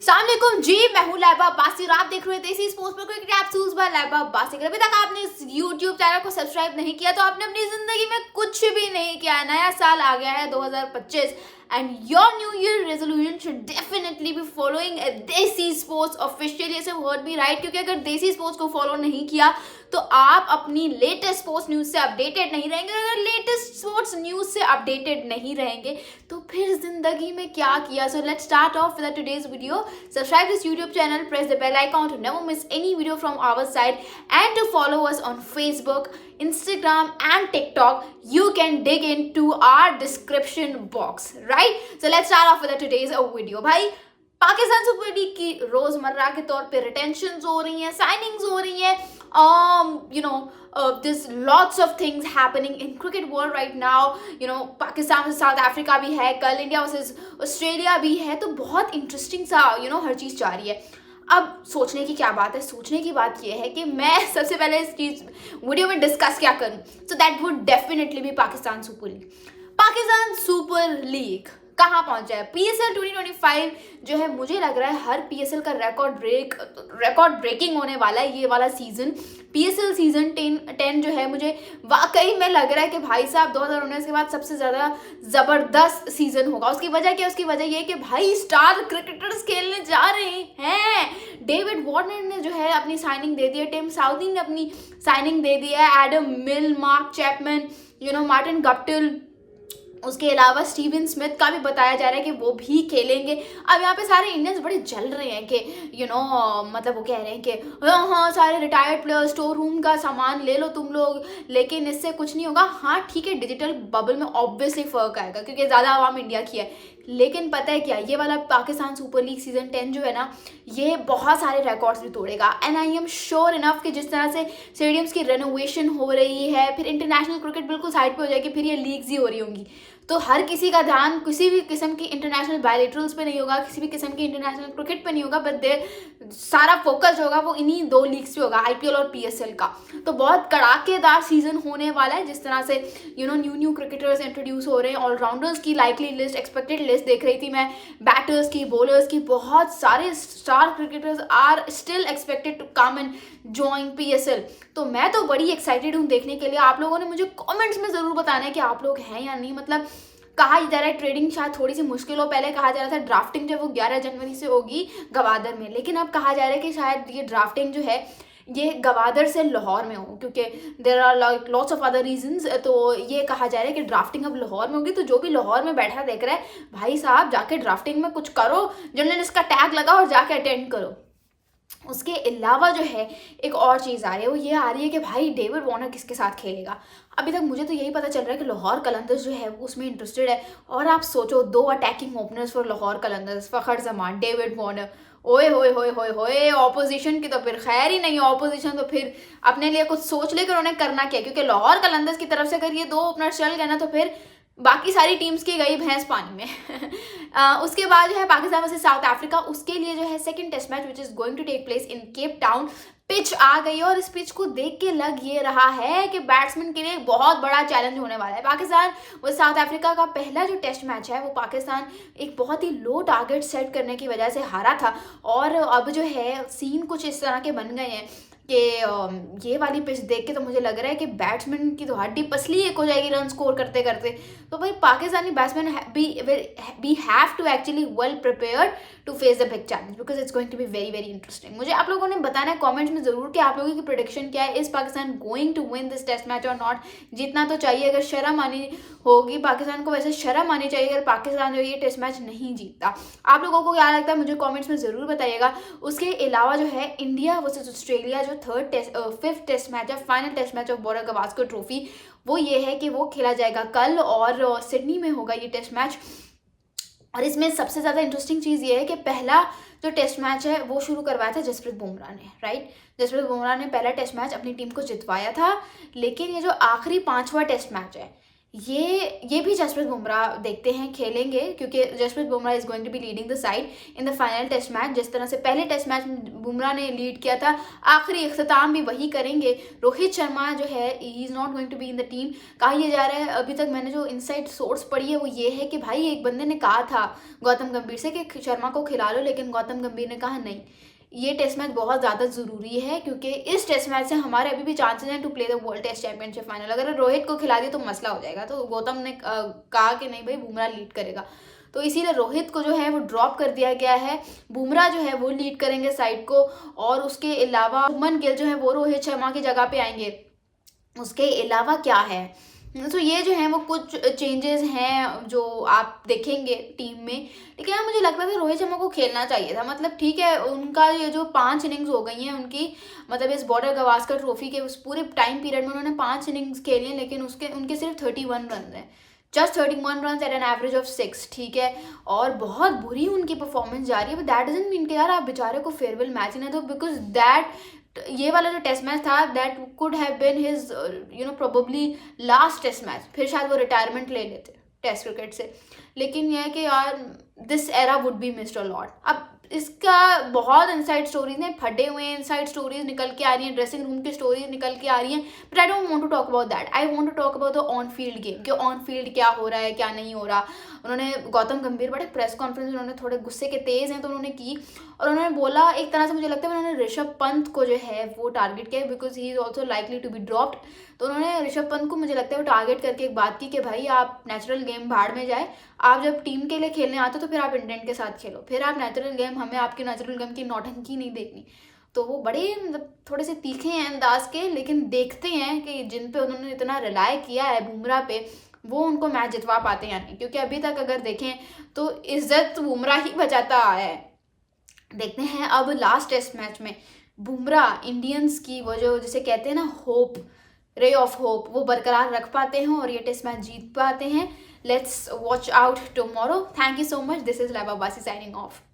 अस्सलामुअलैकुम जी, मैं हूँ लैबा अब्बासी और आप देख रहे थे देसी स्पोर्ट्स पर क्रिकेट कैप्सूल्स बाय लैबा अब्बासी। अगर अभी तक आपने इस यूट्यूब चैनल को सब्सक्राइब नहीं किया तो आपने अपनी जिंदगी में कुछ भी नहीं किया। नया साल आ गया है 2025 and your new year resolution should definitely be following देसी स्पोर्ट्स ऑफिशियली। ऐसे वर्ड भी राइट, क्योंकि अगर देसी स्पोर्ट्स को फॉलो नहीं किया तो आप अपनी लेटेस्ट स्पोर्ट्स न्यूज से अपडेटेड नहीं रहेंगे। अगर लेटेस्ट स्पोर्ट्स न्यूज से अपडेटेड नहीं रहेंगे तो फिर जिंदगी में क्या किया। So let's start of with today's video. Subscribe this YouTube channel, press the bell icon to never miss any video from our side and to follow us on Facebook, Instagram and TikTok. You can dig into our description box, right? So let's start off with today's video. भाई, Pakistan super league की रोजमर्रा के तौर पे रिटेंशंस हो रही हैं, signings हो रही हैं, there's lots of things happening in cricket world right now. Pakistan versus south Africa भी है, कल इंडिया वर्सेस ऑस्ट्रेलिया भी है, तो बहुत इंटरेस्टिंग सा हर चीज़ जा रही है। अब सोचने की क्या बात है, सोचने की बात यह है कि मैं सबसे पहले इस चीज़ वीडियो में डिस्कस क्या करूं। So that would definitely be Pakistan super league. Pakistan super league कहाँ पहुंचा है? PSL 2025 जो है, मुझे लग रहा है हर PSL का रिकॉर्ड ब्रेकिंग होने वाला है ये वाला सीजन। PSL सीजन 10 जो है, मुझे वाकई में लग रहा है कि भाई साहब 2019 के बाद सबसे ज़्यादा ज़बरदस्त सीजन होगा। उसकी वजह क्या है? उसकी वजह ये है कि भाई स्टार क्रिकेटर्स खेलने जा रहे हैं। डेविड वार्नर ने जो है अपनी साइनिंग दे दी है, टिम साउदी ने अपनी साइनिंग दे दी है, एडम मिल, मार्क चैपमैन, मार्टिन गप्टिल, उसके अलावा स्टीवन स्मिथ का भी बताया जा रहा है कि वो भी खेलेंगे। अब यहाँ पे सारे इंडियंस बड़े जल रहे हैं कि मतलब वो कह रहे हैं कि हाँ सारे रिटायर्ड प्लेयर स्टोर रूम का सामान ले लो तुम लोग, लेकिन इससे कुछ नहीं होगा। हाँ ठीक है, डिजिटल बबल में ऑब्वियसली फ़र्क आएगा क्योंकि ज़्यादा आवाम इंडिया की है, लेकिन पता है क्या, ये वाला पाकिस्तान सुपर लीग सीजन 10 जो है ना, ये बहुत सारे रिकॉर्ड्स भी तोड़ेगा। And I am sure enough कि जिस तरह से स्टेडियम्स की रेनोवेशन हो रही है, फिर इंटरनेशनल क्रिकेट बिल्कुल साइड पे हो जाएगी, फिर ये लीग्स ही हो रही होंगी, तो हर किसी का ध्यान किसी भी किस्म की इंटरनेशनल बायलैटरल्स पे नहीं होगा, किसी भी किस्म की इंटरनेशनल क्रिकेट पे नहीं होगा, बट सारा फोकस जो होगा वो इन्हीं दो लीग्स पे होगा, IPL और PSL का। तो बहुत कड़ाकेदार सीजन होने वाला है। जिस तरह से न्यू क्रिकेटर्स इंट्रोड्यूस हो रहे हैं, ऑलराउंडर्स की लाइकली लिस्ट, एक्सपेक्टेड लिस्ट देख रही थी मैं, बैटर्स की, बॉलर्स की, बहुत सारे star cricketers are still expected to come and join PSL। तो मैं तो बड़ी एक्साइटेड हूँ देखने के लिए। आप लोगों ने मुझे कमेंट्स में ज़रूर बताना है कि आप लोग हैं या नहीं। मतलब कहा जा रहा है ट्रेडिंग शायद थोड़ी सी मुश्किल हो, पहले कहा जा रहा था ड्राफ्टिंग जो वो 11 जनवरी से होगी गवादर में, लेकिन अब कहा जा रहा है कि शायद ये ड्राफ्टिंग जो है ये गवादर से लाहौर में हो, क्योंकि there are lots of other reasons. तो ये कहा जा रहा है कि ड्राफ्टिंग अब लाहौर में होगी। तो जो भी लाहौर में बैठा देख रहा है, भाई साहब जाके ड्राफ्टिंग में कुछ करो, जर्नलिस्ट का टैग लगाओ और जाके अटेंड करो। उसके अलावा जो है एक और चीज़ आ रही है, वो ये आ रही है कि भाई डेविड वार्नर किसके साथ खेलेगा। अभी तक मुझे तो यही पता चल रहा है कि लाहौर कलंदर्स जो है वो उसमें इंटरेस्टेड है। और आप सोचो, 2 attacking openers for Lahore Qalandars, Fakhar Zaman, David Warner. ओए होए होए होए होए, ऑपोजिशन की तो फिर खैर ही नहीं। ऑपोजिशन तो फिर अपने लिए कुछ सोच ले कि उन्होंने करना क्या, क्योंकि लाहौर कलंदर्स की तरफ से अगर ये 2 ओपनर्स चल गए ना तो फिर बाकी सारी टीम्स की गई भैंस पानी में। उसके बाद जो है पाकिस्तान वर्सेस साउथ अफ्रीका, उसके लिए जो है second test match which is going to take place in Cape Town. Pitch आ गई और इस पिच को देख के लग ये रहा है कि बैट्समैन के लिए एक बहुत बड़ा चैलेंज होने वाला है। पाकिस्तान और साउथ अफ्रीका का पहला जो टेस्ट मैच है वो पाकिस्तान एक बहुत ही लो टारगेट सेट करने की वजह से हारा था, और अब जो है सीन कुछ इस तरह के बन गए हैं कि ये वाली पिच देख के तो मुझे लग रहा है कि बैट्समैन की तो हड्डी पसली एक हो जाएगी रन स्कोर करते करते। तो भाई Pakistani batsman be have to actually well prepared to face the big challenge, because it's going to be very very interesting. मुझे आप लोगों ने बताना है कमेंट्स में ज़रूर कि आप लोगों की प्रेडिक्शन क्या है, is Pakistan going to win this test match और नॉट। जीतना तो चाहिए, अगर शर्म आनी होगी पाकिस्तान को, वैसे शर्म आनी चाहिए अगर पाकिस्तान जो ये टेस्ट मैच नहीं जीतता। आप लोगों को क्या लगता है मुझे कमेंट्स में ज़रूर बताइएगा। उसके अलावा जो है इंडिया वर्सेस ऑस्ट्रेलिया जो 5th टेस्ट मैच है, final test match of Border Gavaskar Trophy, वो ये है कि वो खेला जाएगा कल और सिडनी में होगा ये टेस्ट मैच। और इसमें सबसे ज़्यादा इंटरेस्टिंग चीज़ ये है कि पहला जो टेस्ट मैच है वो शुरू करवाया था जसप्रीत बुमराह ने, राइट। जसप्रीत बुमराह ने पहला टेस्ट मैच अपनी टीम को जितवाया था, लेकिन ये जो आखिरी 5वां टेस्ट मैच है ये भी जसप्रीत बुमराह देखते हैं खेलेंगे, क्योंकि Jasprit Bumrah is going to be leading the side in the final test match. जिस तरह से पहले टेस्ट मैच में बुमराह ने लीड किया था, आखिरी इख्तिताम भी वही करेंगे। रोहित शर्मा जो है he is not going to be in the team. कहा यह जा रहा है, अभी तक मैंने जो इनसाइड सोर्स पढ़ी है वो ये है कि भाई एक बंदे ने कहा था गौतम गंभीर से कि शर्मा को खिला लो, लेकिन गौतम गंभीर ने कहा नहीं, ये टेस्ट मैच बहुत ज़्यादा ज़रूरी है, क्योंकि इस टेस्ट मैच से हमारे अभी भी चांसेस हैं to play the world test championship final. अगर रोहित को खिला दिया तो मसला हो जाएगा। तो गौतम ने कहा कि नहीं भाई, बुमराह लीड करेगा, तो इसीलिए रोहित को जो है वो ड्रॉप कर दिया गया है। बुमराह जो है वो लीड करेंगे साइड को, और उसके अलावा शुभमन गिल जो है वो रोहित शर्मा की जगह पे आएंगे। उसके अलावा क्या है, तो ये जो है वो कुछ चेंजेस हैं जो आप देखेंगे टीम में। लेकिन यार मुझे लगता था रोहित शर्मा को खेलना चाहिए था। मतलब ठीक है, उनका ये जो 5 इनिंग्स हो गई हैं उनकी, मतलब इस बॉर्डर गवास्कर ट्रॉफी के उस पूरे टाइम पीरियड में उन्होंने 5 इनिंग्स खेली हैं, लेकिन उनके सिर्फ 31 रन हैं, just 31 run at an average of 6, ठीक है। और बहुत बुरी उनकी परफॉर्मेंस जा रही है, बट दैट डजंट मीन कि यार आप बेचारे को फेयरवेल मैच ही ना दो, बिकॉज दैट ये वाला जो टेस्ट मैच था that could have been his probably last test match. फिर शायद वो रिटायरमेंट ले लेते टेस्ट क्रिकेट से। लेकिन यह है कि यार this era would be missed a lot. अब इसका बहुत इनसाइड स्टोरीज हैं, फटे हुए इनसाइड स्टोरीज निकल के आ रही हैं, ड्रेसिंग रूम की स्टोरीज निकल के आ रही हैं, but I don't want to talk about that. I want to talk about the on field game, कि ऑन फील्ड क्या हो रहा है क्या नहीं हो रहा। उन्होंने गौतम गंभीर बड़े प्रेस कॉन्फ्रेंस, उन्होंने थोड़े गुस्से के तेज़ हैं तो उन्होंने की, और उन्होंने बोला एक तरह से मुझे लगता है उन्होंने ऋषभ पंत को जो है वो टारगेट किया, because he is also likely to be dropped. तो उन्होंने ऋषभ पंत को मुझे लगता है वो टारगेट करके एक बात की कि भाई आप नेचुरल गेम भाड़ में जाए, आप जब टीम के लिए खेलने आते हो तो फिर आप इंटेंट के साथ खेलो, फिर आप नेचुरल गेम, हमें आपके नेचुरल गेम की नौटंकी नहीं देखनी। तो वो बड़े मतलब थोड़े से तीखे हैं अंदाज के, लेकिन देखते हैं कि जिन पे उन्होंने इतना रिलाय किया है बुमराह पे, वो उनको मैच जितवा पाते हैं या नहीं। क्योंकि अभी तक अगर देखें तो इज्जत बुमराह ही बचाता आया है। देखते हैं अब लास्ट टेस्ट मैच में बुमराह इंडियंस की वो जो जिसे कहते हैं ना होप, रे ऑफ होप, वो बरकरार रख पाते हैं और ये टेस्ट मैच जीत पाते हैं। Let's watch out tomorrow. Thank you so much. This is Laiba बासी साइनिंग ऑफ।